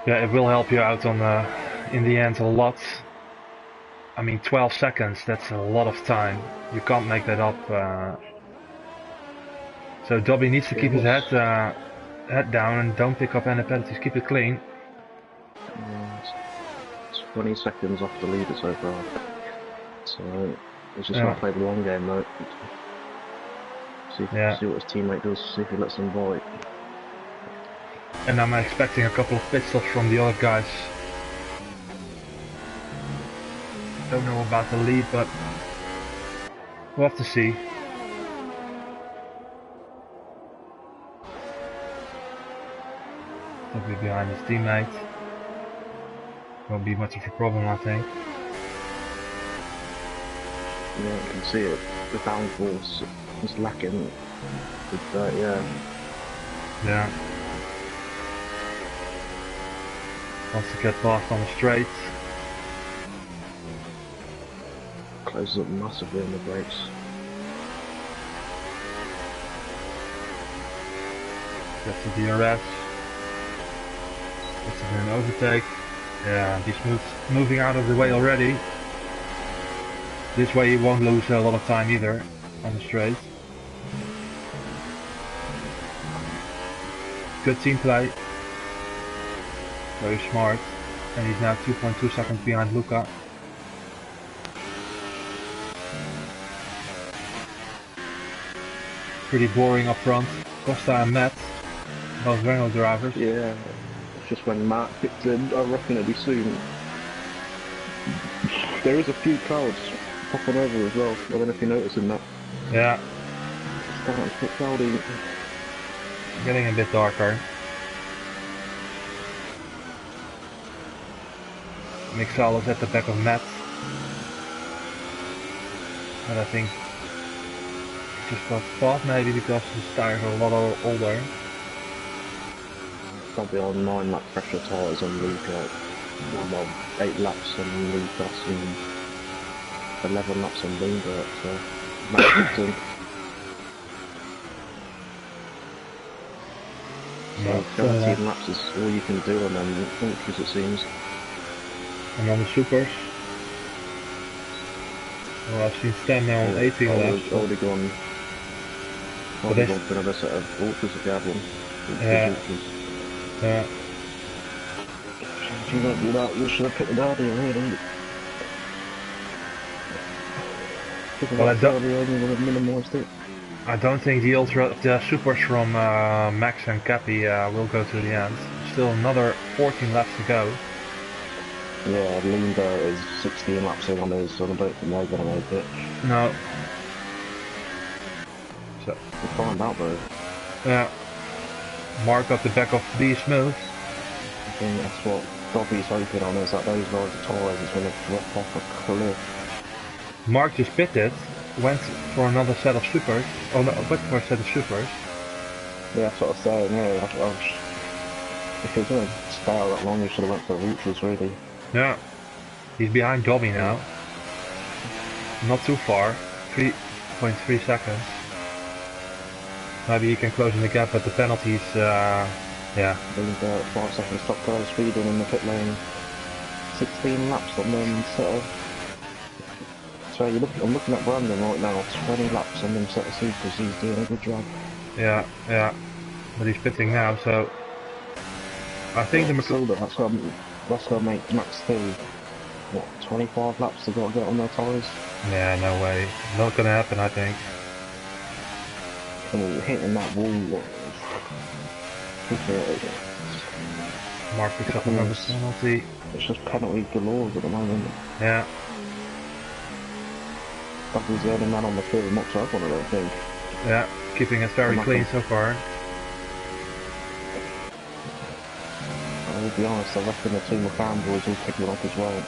Yeah, it will help you out on in the end a lot. I mean, 12 seconds, that's a lot of time. You can't make that up. So Dobby needs to keep his head down and don't pick up any penalties. Keep it clean. It's 20 seconds off the leader so far. So he's just got to play the long game though. See what his teammate does, see if he lets him void. And I'm expecting a couple of pit stops from the other guys. Don't know about the lead, but we'll have to see. He'll be behind his teammate. Won't be much of a problem, I think. Yeah, you can see it. The downforce is lacking with that, Yeah. Wants to get past on the straight. Closes up massively on the brakes. Gets the DRS. Gets to do an overtake. Yeah, he's moving out of the way already. This way he won't lose a lot of time either on the straight. Good team play. Very smart. And he's now 2.2 seconds behind Luca. Pretty boring up front. Costa and Matt, both Renault drivers. Yeah, it's just when Matt gets in, I reckon it'll be soon. There is a few clouds popping over as well. I don't know if you're noticing that. Yeah. It's starting to get cloudy. Getting a bit darker. Mixal is at the back of Matt. And I think just got fast maybe because his tires are a lot older. Probably on 9 lap pressure tyres on Luca. Well, 8 laps on Lucas and 11 laps on Lindbergh, so Matt gets in. So 13 laps is all you can do on them ultras, it seems. And on the supers. Well, I've seen Stan now on 18 laps. Already gone for another set of ultras if you have one. Yeah. If you don't do that, you should have picked the Derby, really. Well, I don't think the supers from Max and Cappy will go to the end. Still another 14 laps to go. Yeah, Linda is 16 laps in on his, so I don't think they're going to make it. No. So we'll find out though. Yeah. Mark up the back of B Smooth. I think that's what Dobby's hoping on, is that those larger tyres is going to drop off a cliff. Mark just pitted, went for another set of supers. Oh no, went for a set of supers. Yeah, that's what I was saying, yeah. If he was going to stay out that long, he should have went for ultras really. Yeah. He's behind Dobby now. Not too far. 3.3 seconds. Maybe he can close in the gap, but the penalties, yeah. Linda 5 seconds top tire speeding in the pit lane. 16 laps on them set of... So I'm looking at Brandon right now, 20 laps on them set of supers, he's doing a good job. Yeah. But he's pitting now, so... I think that's gonna make Max 2, what, 25 laps they've got to get on their tyres? Yeah, no way. Not gonna happen, I think. And hitting that wall, Mark picks up another penalty. It's just penalty galore at the moment. Yeah. Dobby's the only man on the field not to have one, I don't think. Yeah, keeping it very clean so far. I will be honest, I reckon the team of fanboys will pick one up as well.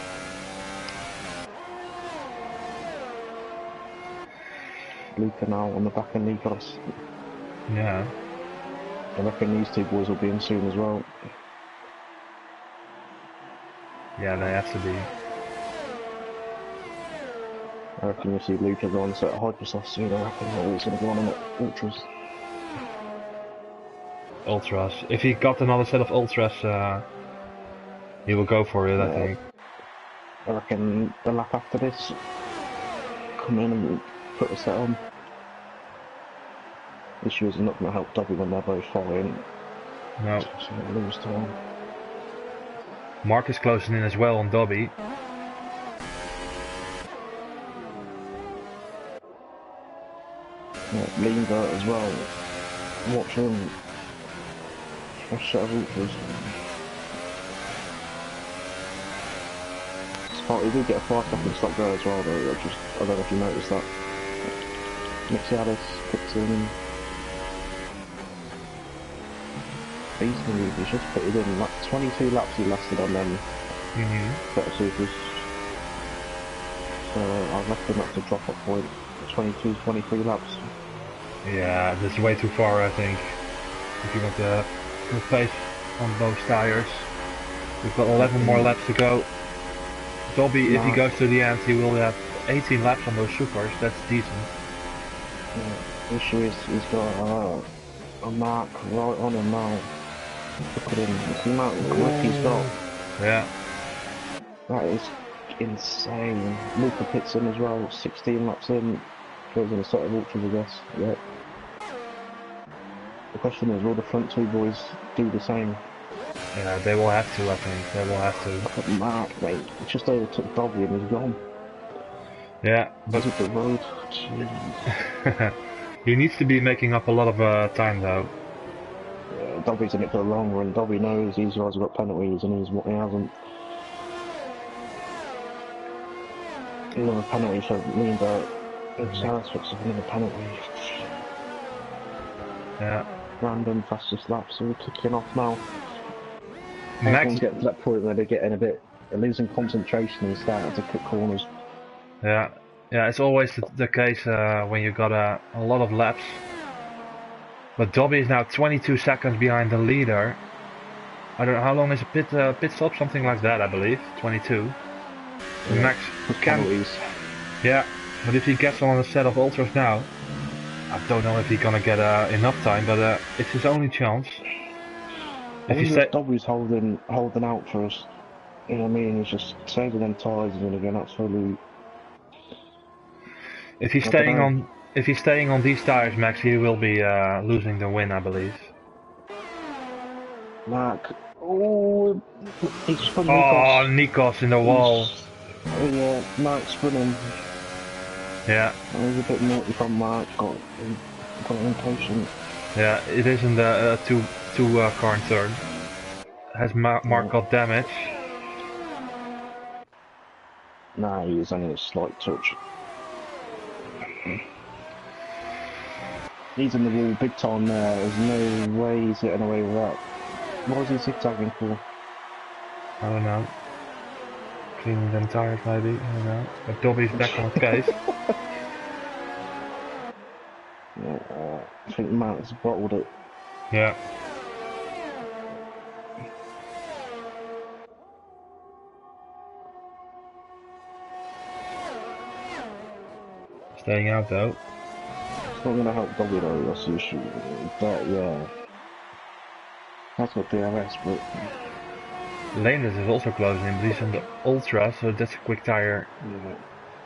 Luca now on the back of Nikos. Yeah. I reckon these two boys will be in soon as well. Yeah, they have to be. I reckon you'll see Luca go on set of Hypersauce soon. I reckon he's going to go on in the Ultras. Ultras. If he got another set of Ultras, he will go for it, I think. I reckon the lap after this, come in and put a set on. Issue is not going to help Dobby when they're both following. No. So they lose time. Mark is closing in as well on Dobby. Yeah, Lingard as well. Watch him. Fresh set of Ultras. He did get a 5-second stop there as well, though. I don't know if you noticed that. Mixiadis puts in. He's just put it in. Like 22 laps he lasted on them. Better supers. So I reckon that's a drop off point. 22, 23 laps. Yeah, that's way too far, I think. If you want to good pace on both tires. We've got 11 more laps to go. Dobby, if he goes to the end, he will have 18 laps on those supers. That's decent. Yeah, the issue is he's got a mark right on him now. Look at him. The amount of grip he's got. Yeah. That is insane. Luca pits in as well. 16 laps in. Goes in a set of Ultras, I guess. Yeah. The question is, will the front two boys do the same? Yeah, they will have to, I think. They will have to. Look at Mark, mate. He just overtook Dobby and he's gone. Yeah, but... He's at the road. Jeez. He needs to be making up a lot of time, though. Yeah, Dobby's in it for the long run. Dobby knows these guys have got penalties and he hasn't. Even a penalty for Lindbergh. Sarah's fixing a penalty. Yeah. Random fastest laps, so we're kicking off now. Max Everyone's getting to that point where they're getting a bit, they're losing concentration and starting to cut corners. Yeah, yeah, it's always the case when you got a lot of laps. But Dobby is now 22 seconds behind the leader. I don't know how long is a pit stop, something like that, I believe. 22. Yeah, Max can. penalties. Yeah, but if he gets on a set of ultras now, I don't know if he's gonna get enough time, but it's his only chance. If Dobby's holding out for us, you know what I mean? He's just saving them tyres and going to get absolutely. If he's staying on these tires, Max, he will be losing the win, I believe. Mark, oh, he's spun Nikos. Oh, Nikos in the wall. Yeah, Mark's spinning. Yeah. That was a bit naughty from Mark. Got impatient. Yeah, it isn't a two car turn. Has Mark got damage? Nah, he was only a slight touch. He's in the wall big time there. There's no way he's getting away with that. What was he zigzagging for? I don't know. Cleaning them tires maybe, I don't know. But Dobby's back on his case. Yeah, I think Mark's bottled it. Yeah. Staying out though. It's not going to help Dobby though, that's the issue. But yeah. That's got DRS, but... Landers is also closing in, but he's on the Ultra, so that's a quick tire. Yeah.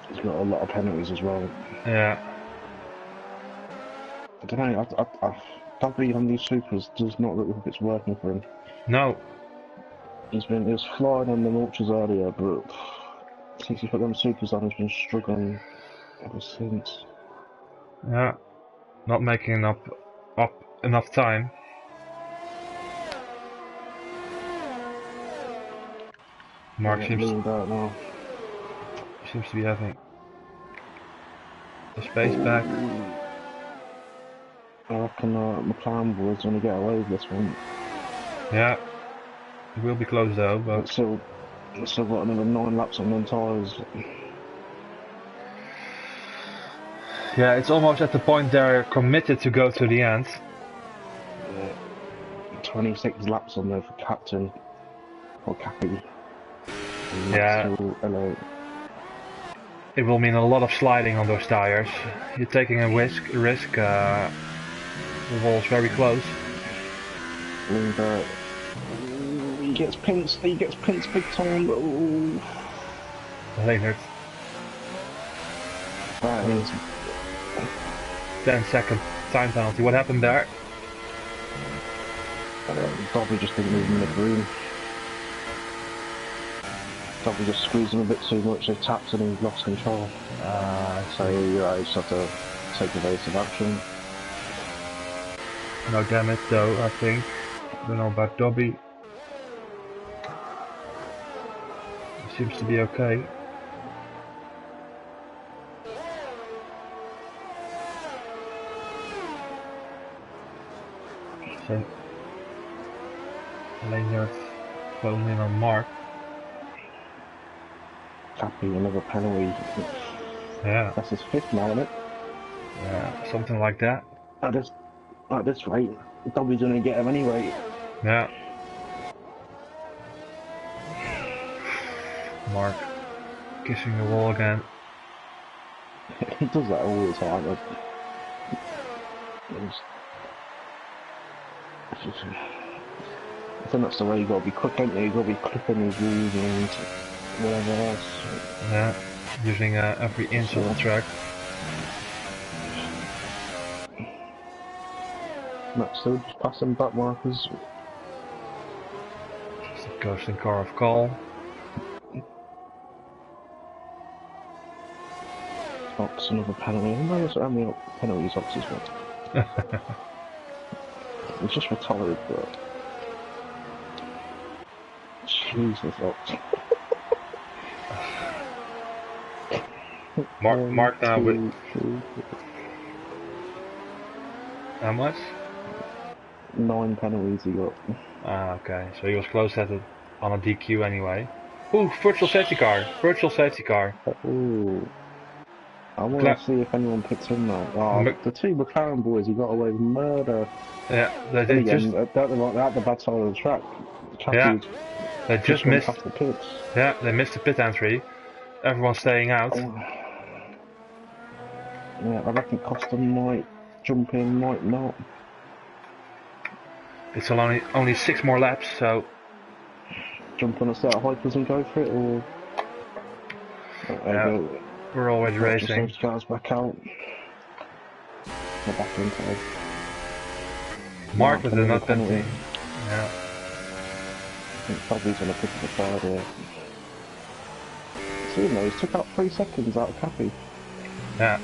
He's got a lot of penalties as well. Yeah. I don't know, Dobby on these supers does not look like it's working for him. No. He was flying on the Ultras earlier, but since he put them supers on, he's been struggling ever since. Yeah. Not making up enough time. Mark seems to be having. the space back. I reckon McLaren boys going to get away with this one. Yeah, it will be close though, but Still got another 9 laps on them tyres. yeah, it's almost at the point they're committed to go to the end. 26 laps on there for captain or Cappy. Yeah, Hello. it will mean a lot of sliding on those tires. You're taking a risk. The wall's very close. And he gets pinched big time. Ooh. Leonard, That is 10-second time penalty. What happened there? Dobby just didn't move him in the green. Dobby just squeezed him a bit too much, they tapped and he lost control. So you just have to take evasive action. No damage though, I think. Don't know about Dobby. Seems to be okay. So Leonard phoned in on Mark. Cappy, another penalty. Yeah. That's his 5th now, isn't it? Yeah, something like that. At this rate, Dobby's gonna get him anyway. Yeah. Mark kissing the wall again. He does that all the time. I think that's the way you gotta be quick, ain't you? You gotta be clipping his wheels and whatever else. Yeah, using every inch of the track. Matt's still just passing back markers. Just a ghosting car of call. Ox, another penalty. Who knows how many penalties Ox has got? It's just retarded, but Jesus, Ox. Mark now with how much? 9 penalties he got. Ah, okay. So he was close at it on a DQ anyway. Ooh, virtual safety car. Virtual safety car. Ooh. I want to see if anyone picks him now. Oh, the 2 McLaren boys, he got away with murder. Yeah, they again, just at the bad side of the track. yeah, they just missed past the pits. Yeah, they missed the pit entry. Everyone's staying out. Oh. Yeah, I reckon Coston might jump in, might not. It's only 6 more laps, so jump on a set of hypers and go for it, or yeah, we're always racing. Safety cars back out. We're back into it. Mark with another penalty. Yeah. I think Bobby's gonna pick up the third here. See, no, he's took out 3 seconds out of Cappy. Yeah,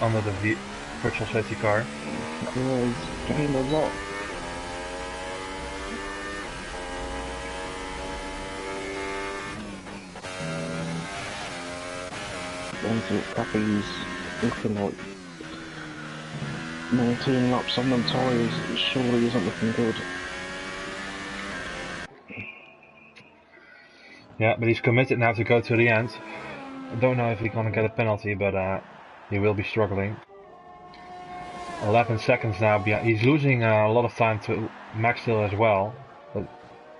under the virtual safety car. Yeah, he's gained a lot. Cappy's looking like 19 laps on them tyres, surely isn't looking good. Yeah, but he's committed now to go to the end. I don't know if he's gonna get a penalty, but he will be struggling. 11 seconds now behind. He's losing a lot of time to Max Hill as well. But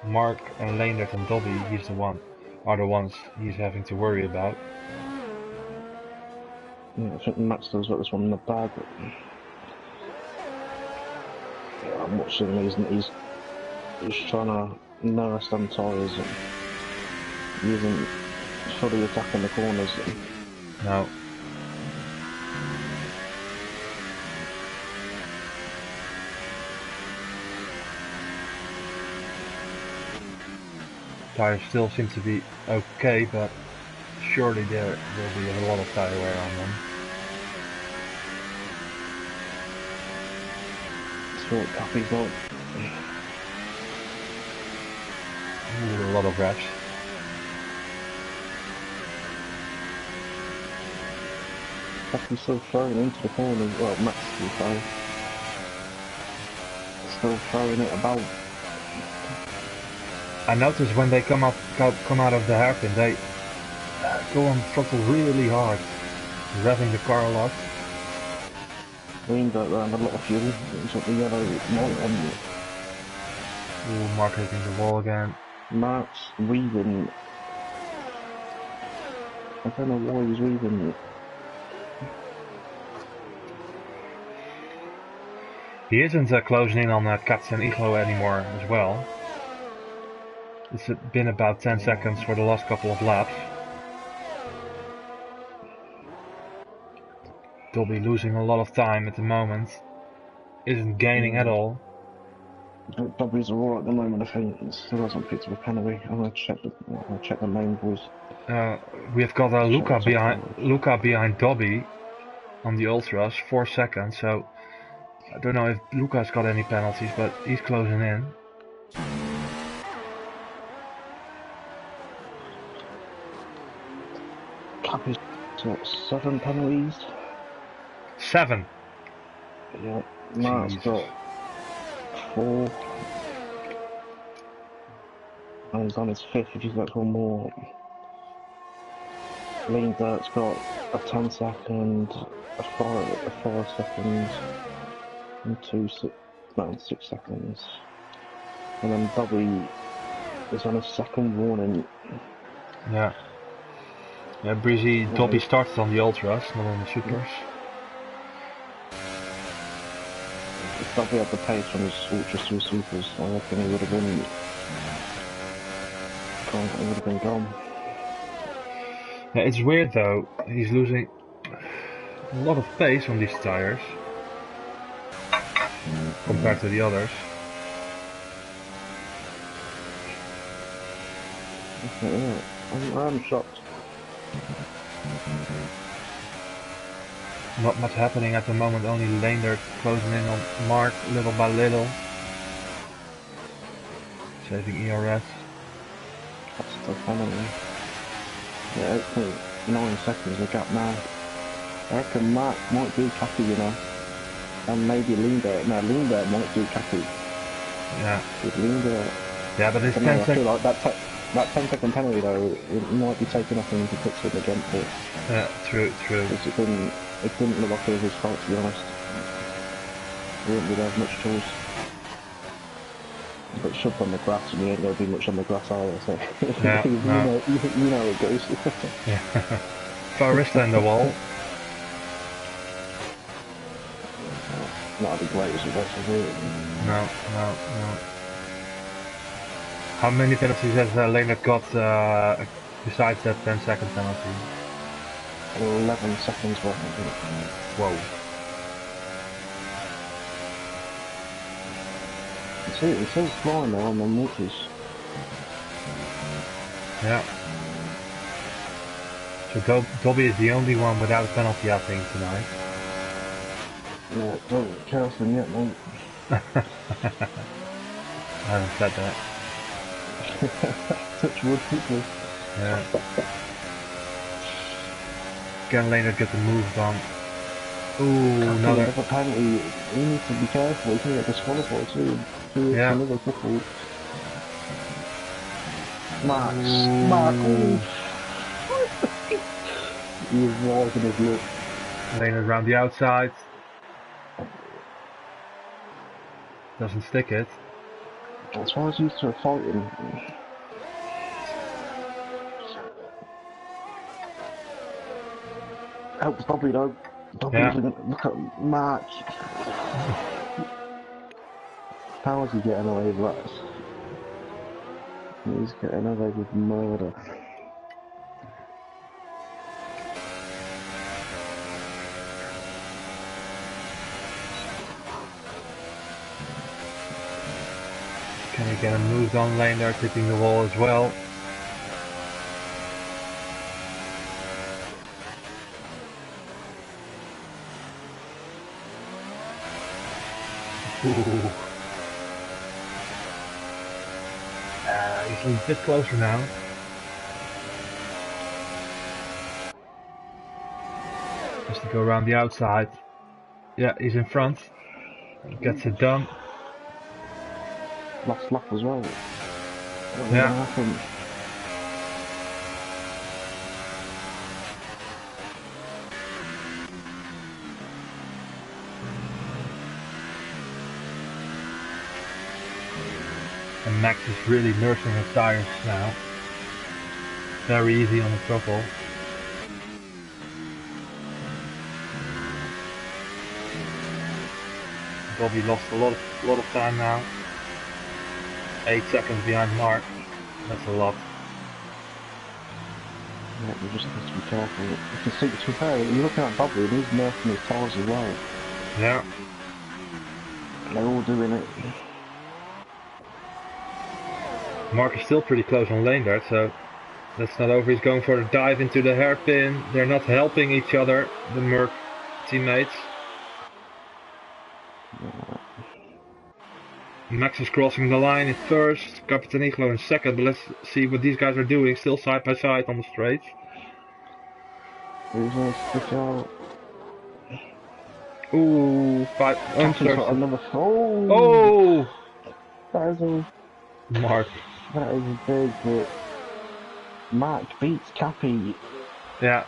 Mark and Leonard and Dobby, are the ones he's having to worry about. Yeah, I think Max Hill's got this one in the bag. Yeah, I'm watching him, he's trying to nurse them tyres and he isn't fully attacking the corners. No. Tires still seem to be okay, but surely there will be a lot of tire wear on them. That's what Cappy's like. Ooh, a lot of reps. He's still throwing into the corner. Well, Max is still throwing it about. I noticed when they come out of the hairpin, they go on throttle really hard, revving the car a lot. Leaned around a lot of fuel. It's got the yellow light on it. Ooh, Mark hitting the wall again. Mark's weaving. I don't know why he's weaving. He isn't closing in on Katsen Iglo anymore as well. It's been about 10 seconds for the last couple of laps. Dobby losing a lot of time at the moment. Isn't gaining at all. Dobby's alright at the moment, I think. He still hasn't picked up a penalty. I'm gonna check the main boys. We've got Luca behind Dobby on the ultras, 4 seconds. So I don't know if Luca's got any penalties, but he's closing in. Clubby's got 7 penalties. 7. Yeah, Mark's got 4. And he's on his 5th if he's got 4 more. Lean Dirt's got a 10 second, a 5 seconds, and 6 seconds. And then Dobby is on his 2nd warning. Yeah. Yeah, Breezy, Dobby started on the ultras, not on the supers. If Dobby had the pace from his ultras to his supers, I reckon he would have been gone. Yeah, it's weird though, he's losing a lot of pace on these tires compared to the others. Yeah, I'm shocked. Not much happening at the moment, only Leendert closing in on Mark little by little. Saving ERS. That's the penalty. Yeah, 8.9 seconds the gap now. I reckon Mark might do Cathy, you know. And maybe Leendert. No, Leendert might do Cathy. Yeah. With Leendert. Yeah, but it's 10 seconds. I feel like that 10-second penalty though, it might be taken off him if he puts it against it. Yeah, true. It didn't look like it was his fault, to be honest. He didn't really have much choice. But shoved on the grass and you ain't going to do much on the grass either, so yeah, you know how it goes. Yeah. Farista in the wall. Not the greatest of us, is it? No. How many penalties has Leonard got besides that 10-second penalty? 11 seconds worth, I think. Whoa. It's still flying though on the multis. Yeah. So Dobby is the only one without a penalty, I think, tonight. Yeah, don't count them yet, mate. I haven't said that. Touch wood quickly. Yeah. Can Leonard get the moves on? Ooh, another penalty. He needs to be careful. He can get disqualified too. Yeah. Another couple. Mark. Ooh. He was rising his look. Leonard around the outside. Doesn't stick it. As far as used to fighting. Helps Dobby though. Dobby's gonna look at Mark. How is he getting away with that? He's getting away with murder. Can he get a move on lane there, hitting the wall as well? Ooh. He's a bit closer now. to go around the outside. Yeah, he's in front. Gets it done. Last lap as well. Yeah. And Max is really nursing his tires now. Very easy on the throttle. Bobby lost a lot of time now. 8 seconds behind Mark. That's a lot. Yeah, you just have to be careful. You can see, to be fair, you're looking at Bobby and he's nursing his tires as well. Yeah. They're all doing it. Mark is still pretty close on lane there, so that's not over. He's going for a dive into the hairpin. They're not helping each other, the Merc teammates. Max is crossing the line in first, Capitaniglo in second, but let's see what these guys are doing, still side by side on the straight. Who's going to stick out? Ooh, another. Oh! That is a... Mark. That is big, but... Mark beats Cappy. Yeah.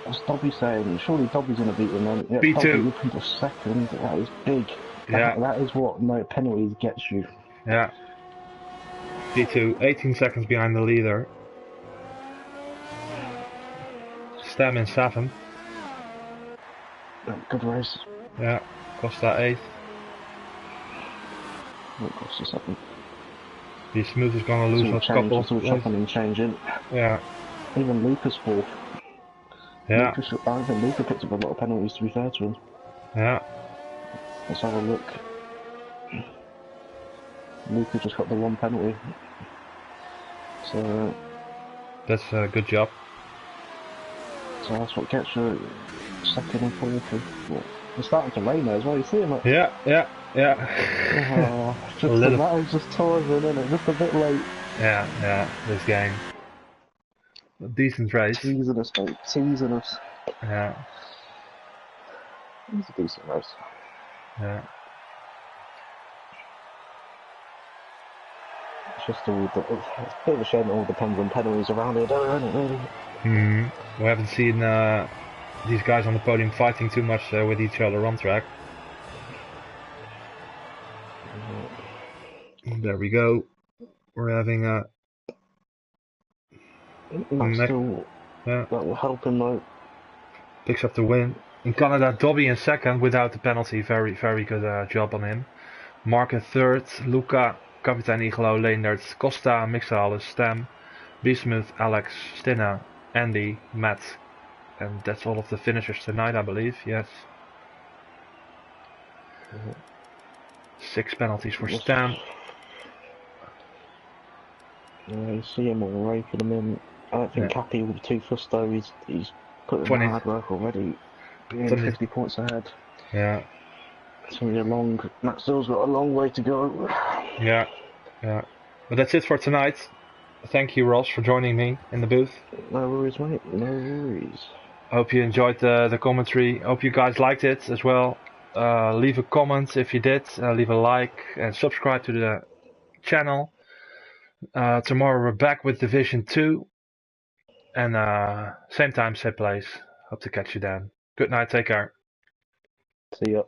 What's Dobby saying? Surely Dobby's going to beat him then. Yeah, B2. Dobby looking for second. That is big. Yeah. That is what no penalties gets you. Yeah. B2, 18 seconds behind the leader. Stem in 7th. Good race. Yeah. Costa 8th. Costa 7th. The Smooth is going to lose a couple of points. Chopping and changing. Yeah. Even Luca's 4th. Yeah. I think Luca picked up a lot of penalties, to be fair to him. Yeah. Let's have a look. Luca just got the 1 penalty. So... That's a good job. So that's what gets you 2nd and 4th. Well, it's starting to rain there as well, you see him? Yeah. That was just tiring, isn't it? Just a bit late. Yeah, this game. A decent race. Teasing us, mate. Teasing us. Yeah. It was a decent race. Yeah. It's just all it's a bit of a shame it all depends on penalties around here, don't it, really? We haven't seen these guys on the podium fighting too much with each other on track. There we go. We're having a... Still, that will help him though. Picks up the win. In Canada, Dobby in 2nd without the penalty. Very, very good job on him. Mark in 3rd. Luca, Capitaniglo, Leendert, Costa, Mixalis, Stem, Bismuth, Alex, Stinna, Andy, Matt. And that's all of the finishers tonight, I believe. Yes. 6 penalties for Stem. Yeah, you see him all raking them in. I don't think Cappy will be too fussed though. He's put in hard work already. Being 50 points ahead. Yeah. It's going to be a long... Matt Still's got a long way to go. Yeah. But that's it for tonight. Thank you, Ross, for joining me in the booth. No worries, mate. No worries. Hope you enjoyed the commentary. Hope you guys liked it as well. Leave a comment if you did. Leave a like and subscribe to the channel. Tomorrow we're back with Division 2. And same time, same place. Hope to catch you then. Good night, take care. See ya.